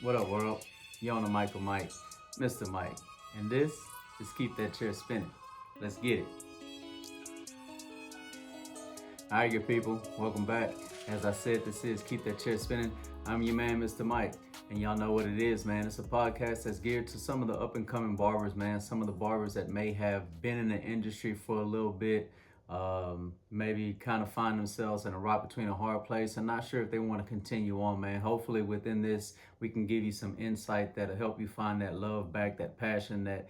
What up, world? You on the mic with Mike, Mr. Mike. And this is Keep That Chair Spinning. Let's get it. All right, good people. Welcome back. As I said, this is Keep That Chair Spinning. I'm your man, Mr. Mike. And y'all know what it is, man. It's a podcast that's geared to some of the up and coming barbers, man. Some of the barbers that may have been in the industry for a little bit, maybe kind of find themselves in a rock between a hard place and not sure if they want to continue on, man. Hopefully, within this, we can give you some insight that'll help you find that love back, that passion that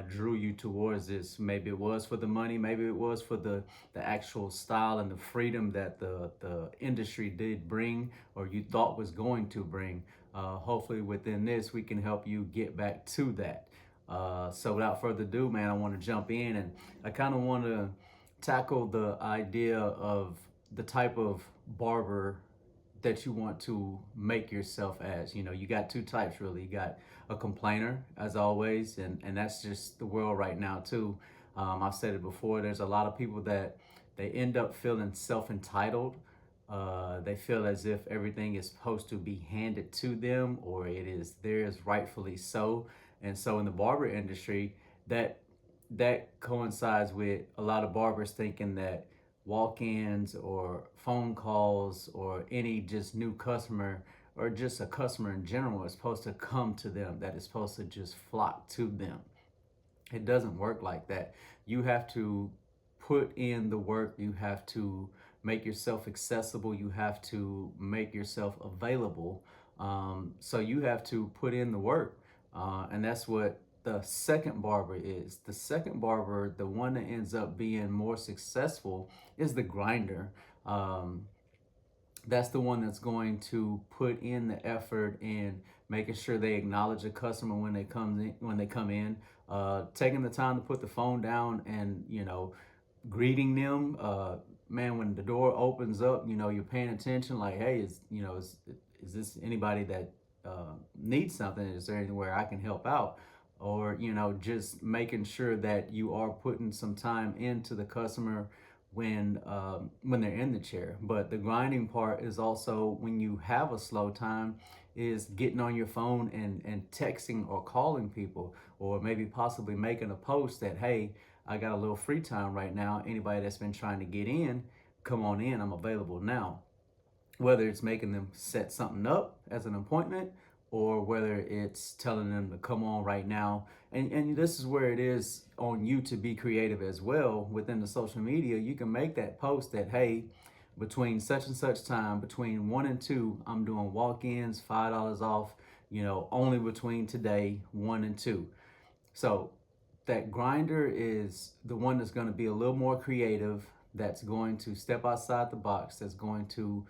drew you towards this. Maybe it was for the money, maybe it was for the actual style and the freedom that the industry did bring or you thought was going to bring. Hopefully within this, we can help you get back to that. So without further ado, man, I want to jump in and I kind of want to tackle the idea of the type of barber that you want to make yourself as. You know, you got two types really. You got a complainer, as always, and that's just the world right now too. I've said it before. There's a lot of people that they end up feeling self-entitled. They feel as if everything is supposed to be handed to them or it is theirs rightfully so. And so in the barber industry, that coincides with a lot of barbers thinking that walk-ins or phone calls or any just new customer or just a customer in general is supposed to come to them, that is supposed to just flock to them. It doesn't work like that. You have to put in the work. You have to make yourself accessible. You have to make yourself available. So you have to put in the work. And that's what the second barber is. The second barber, the one that ends up being more successful, is the grinder. That's the one that's going to put in the effort in making sure they acknowledge a customer when they come in, taking the time to put the phone down and greeting them. Man, when the door opens up, you're paying attention. Like, hey, is this anybody that needs something? Is there anywhere I can help out? Or just making sure that you are putting some time into the customer when they're in the chair. But the grinding part is also when you have a slow time, is getting on your phone and texting or calling people, or maybe possibly making a post that, hey, I got a little free time right now. Anybody that's been trying to get in, come on in. I'm available now. Whether it's making them set something up as an appointment or whether it's telling them to come on right now. And this is where it is on you to be creative as well. Within the social media, you can make that post that, hey, between such and such time, between 1 and 2, I'm doing walk-ins, $5 off, only between today, 1 and 2. So that grinder is the one that's going to be a little more creative, that's going to step outside the box, that's going to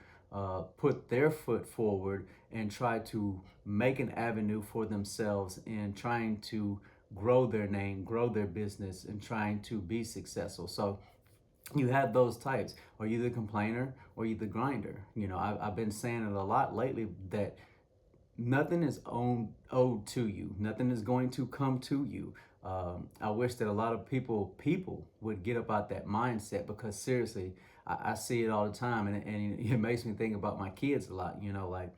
put their foot forward and try to make an avenue for themselves in trying to grow their name, grow their business, and trying to be successful. So you have those types. Are you the complainer or you the grinder? I've been saying it a lot lately that nothing is owed to you. Nothing is going to come to you. I wish that a lot of people would get about that mindset, because seriously, I see it all the time, and it makes me think about my kids a lot. Like,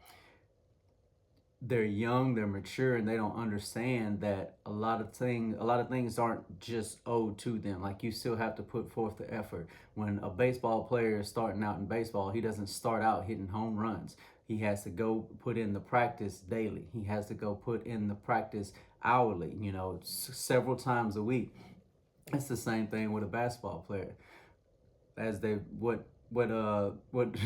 they're young, they're mature, and they don't understand that a lot of things aren't just owed to them. Like, you still have to put forth the effort. When a baseball player is starting out in baseball, he doesn't start out hitting home runs. He has to go put in the practice daily. He has to go put in the practice hourly, several times a week. It's the same thing with a basketball player. As they what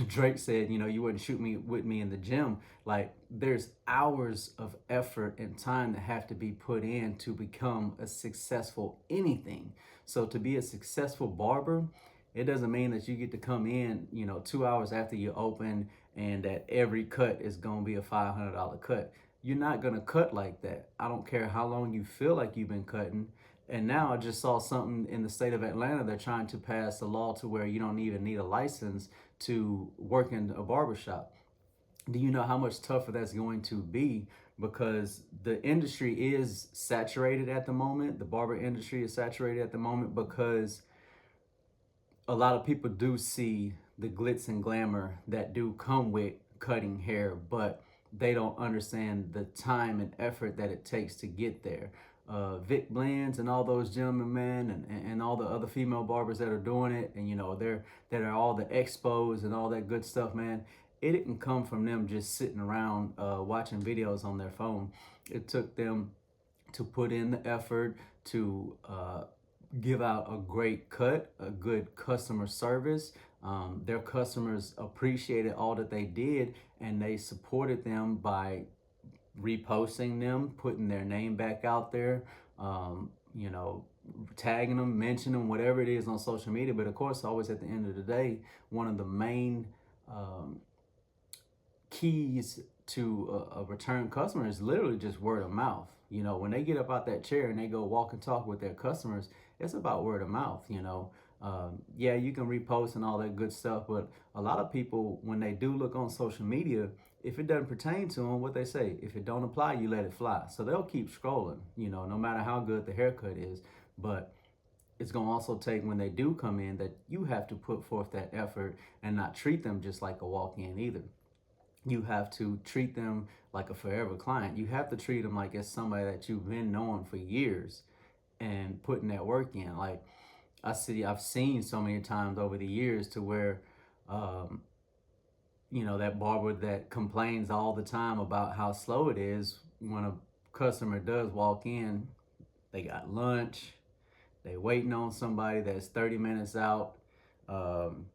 Drake said, you wouldn't shoot me with me in the gym. Like, there's hours of effort and time that have to be put in to become a successful anything. So to be a successful barber, it doesn't mean that you get to come in, 2 hours after you open and that every cut is going to be a $500 cut. You're not going to cut like that. I don't care how long you feel like you've been cutting. And now I just saw something in the state of Atlanta. They're trying to pass a law to where you don't even need a license to work in a barbershop. Do you know how much tougher that's going to be? Because the industry is saturated at the moment. The barber industry is saturated at the moment because a lot of people do see the glitz and glamour that do come with cutting hair, but they don't understand the time and effort that it takes to get there. Vic Blends and all those gentlemen, man, and all the other female barbers that are doing it, and they're that are all the expos and all that good stuff, man. It didn't come from them just sitting around watching videos on their phone. It took them to put in the effort to give out a great cut, a good customer service. Their customers appreciated all that they did, and they supported them by reposting them, putting their name back out there, you know, tagging them, mentioning them, whatever it is on social media. But of course, always at the end of the day, one of the main um, keys to a return customer is literally just word of mouth. When they get up out that chair and they go walk and talk with their customers, it's about word of mouth. Yeah, you can repost and all that good stuff, but a lot of people, when they do look on social media, if it doesn't pertain to them, what they say, if it don't apply, you let it fly. So they'll keep scrolling, no matter how good the haircut is. But it's going to also take, when they do come in, that you have to put forth that effort and not treat them just like a walk-in either. You have to treat them like a forever client. You have to treat them like it's somebody that you've been knowing for years and putting that work in. Like I've seen so many times over the years to where, um, that barber that complains all the time about how slow it is, when a customer does walk in, they got lunch, they waiting on somebody that's 30 minutes out. Um,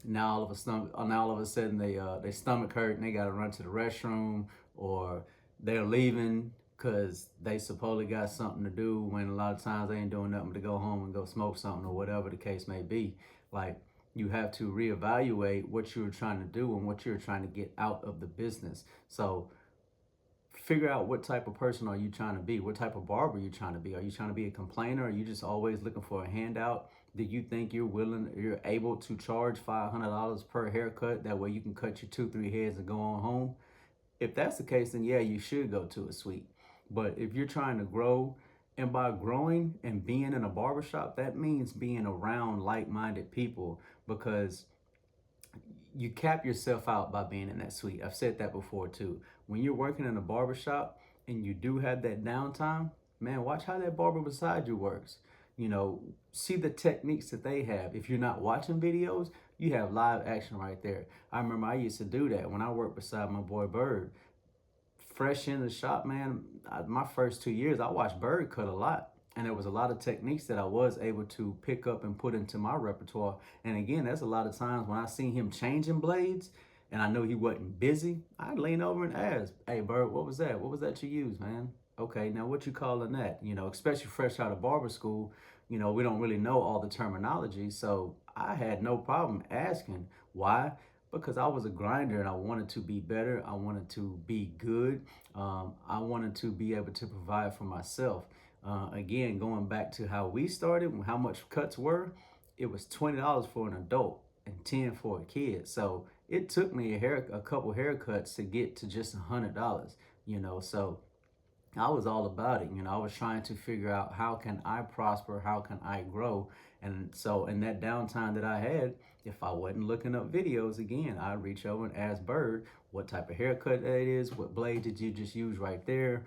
now all of a sudden they stomach hurt and they got to run to the restroom, or they're leaving because they supposedly got something to do, when a lot of times they ain't doing nothing to go home and go smoke something, or whatever the case may be. Like, you have to reevaluate what you're trying to do and what you're trying to get out of the business. So figure out, what type of person are you trying to be? What type of barber are you trying to be? Are you trying to be a complainer? Are you just always looking for a handout? Do you think you're able to charge $500 per haircut? That way you can cut your 2-3 heads and go on home. If that's the case, then yeah, you should go to a suite. But if you're trying to grow, and by growing and being in a barbershop, that means being around like-minded people, because you cap yourself out by being in that suite. I've said that before too. When you're working in a barbershop and you do have that downtime, man, watch how that barber beside you works. See the techniques that they have. If you're not watching videos, you have live action right there. I remember I used to do that when I worked beside my boy Bird. Fresh in the shop, man, my first 2 years, I watched Bird cut a lot. And there was a lot of techniques that I was able to pick up and put into my repertoire. And again, there's a lot of times when I seen him changing blades and I knew he wasn't busy, I'd lean over and ask, "Hey, Bird, what was that? What was that you used, man? Okay, now what you calling that?" Especially fresh out of barber school, we don't really know all the terminology. So I had no problem asking. Why? Because I was a grinder and I wanted to be better. I wanted to be good. I wanted to be able to provide for myself. Again, going back to how we started, how much cuts were, it was $20 for an adult and 10 for a kid. So it took me a couple haircuts to get to just $100. So I was all about it. I was trying to figure out, how can I prosper? How can I grow? And so in that downtime that I had, if I wasn't looking up videos, again, I'd reach over and ask Bird what type of haircut that is, what blade did you just use right there?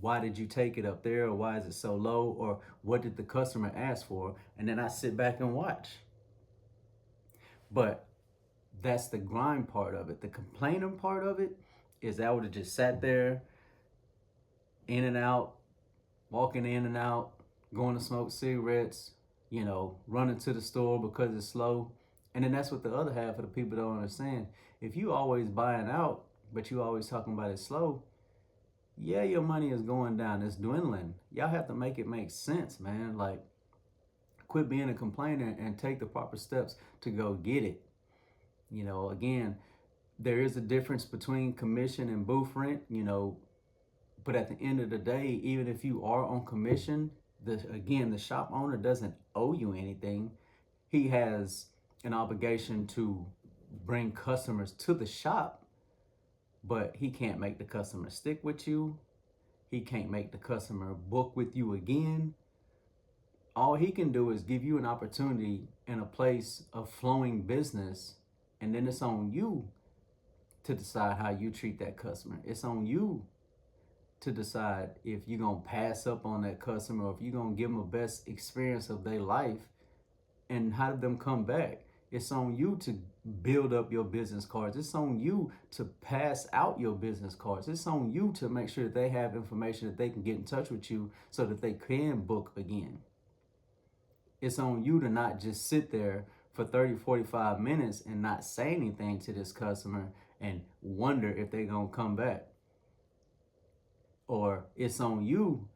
Why did you take it up there? Or why is it so low? Or what did the customer ask for? And then I sit back and watch. But that's the grind part of it. The complaining part of it is I would have just sat there, in and out, walking in and out, going to smoke cigarettes, running to the store because it's slow. And then that's what the other half of the people don't understand. If you always buying out, but you always talking about it slow, yeah, your money is going down. It's dwindling. Y'all have to make it make sense, man. Like, quit being a complainer and take the proper steps to go get it. Again, there is a difference between commission and booth rent, but at the end of the day, even if you are on commission, the shop owner doesn't owe you anything. He has an obligation to bring customers to the shop, but he can't make the customer stick with you. He can't make the customer book with you again. All he can do is give you an opportunity in a place of flowing business, and then it's on you to decide how you treat that customer. It's on you to decide if you're going to pass up on that customer or if you're going to give them the best experience of their life and have them come back. It's on you to build up your business cards. It's on you to pass out your business cards. It's on you to make sure that they have information that they can get in touch with you so that they can book again. It's on you to not just sit there for 30, 45 minutes and not say anything to this customer and wonder if they're going to come back. Or it's on you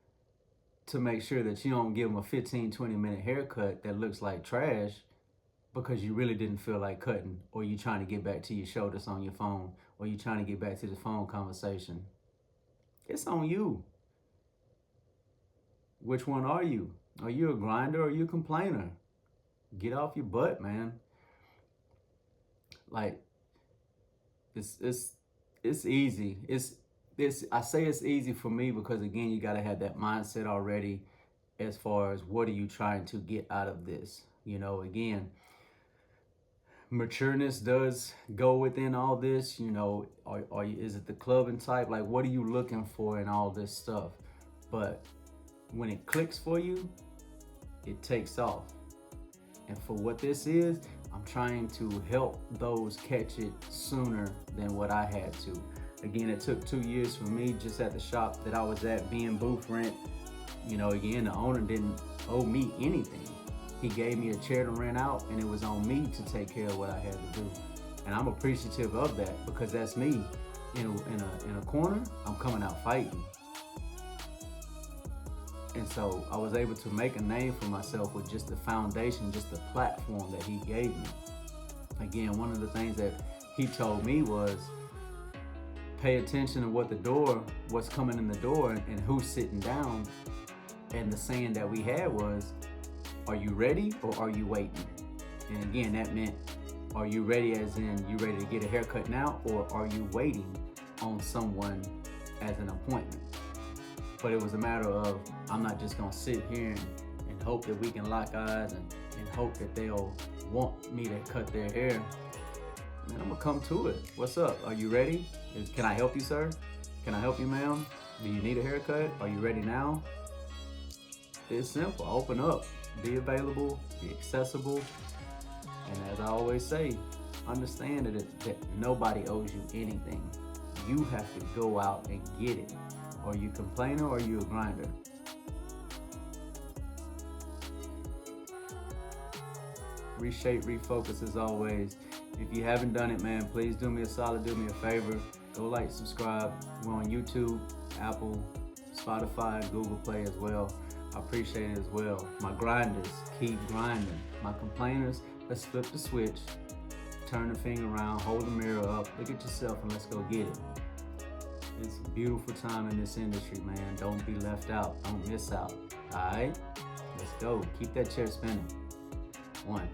to make sure that you don't give them a 15, 20-minute haircut that looks like trash because you really didn't feel like cutting, or you trying to get back to your show that's on your phone, or you trying to get back to the phone conversation. It's on you. Which one are you? Are you a grinder or are you a complainer? Get off your butt, man. Like, it's easy. I say it's easy for me because, again, you got to have that mindset already as far as what are you trying to get out of this. You know, again, matureness does go within all this. You know, is it the clubbing type? Like, what are you looking for in all this stuff? But when it clicks for you, it takes off. And for what this is, I'm trying to help those catch it sooner than what I had to. Again, it took 2 years for me just at the shop that I was at being booth rent. You know, again, the owner didn't owe me anything. He gave me a chair to rent out, and it was on me to take care of what I had to do. And I'm appreciative of that because that's me. In a corner, I'm coming out fighting. And so I was able to make a name for myself with just the foundation, just the platform that he gave me. Again, one of the things that he told me was, pay attention to what's coming in the door and who's sitting down. And the saying that we had was, are you ready or are you waiting? And again, that meant, are you ready as in you ready to get a haircut now, or are you waiting on someone as an appointment? But it was a matter of, I'm not just gonna sit here and hope that we can lock eyes and hope that they'll want me to cut their hair. And I'm gonna come to it. What's up? Are you ready? Can I help you, sir? Can I help you, ma'am? Do you need a haircut? Are you ready now? It's simple. Open up. Be available. Be accessible. And as I always say, understand that nobody owes you anything. You have to go out and get it. Are you a complainer or are you a grinder? Reshape, refocus as always. If you haven't done it, man, please do me a solid, do me a favor. Go like, subscribe. We're on YouTube, Apple, Spotify, Google Play as well. I appreciate it as well. My grinders, keep grinding. My complainers, let's flip the switch, turn the finger around, hold the mirror up, look at yourself and let's go get it. It's a beautiful time in this industry, man. Don't be left out. Don't miss out. All right? Let's go. Keep that chair spinning. 1.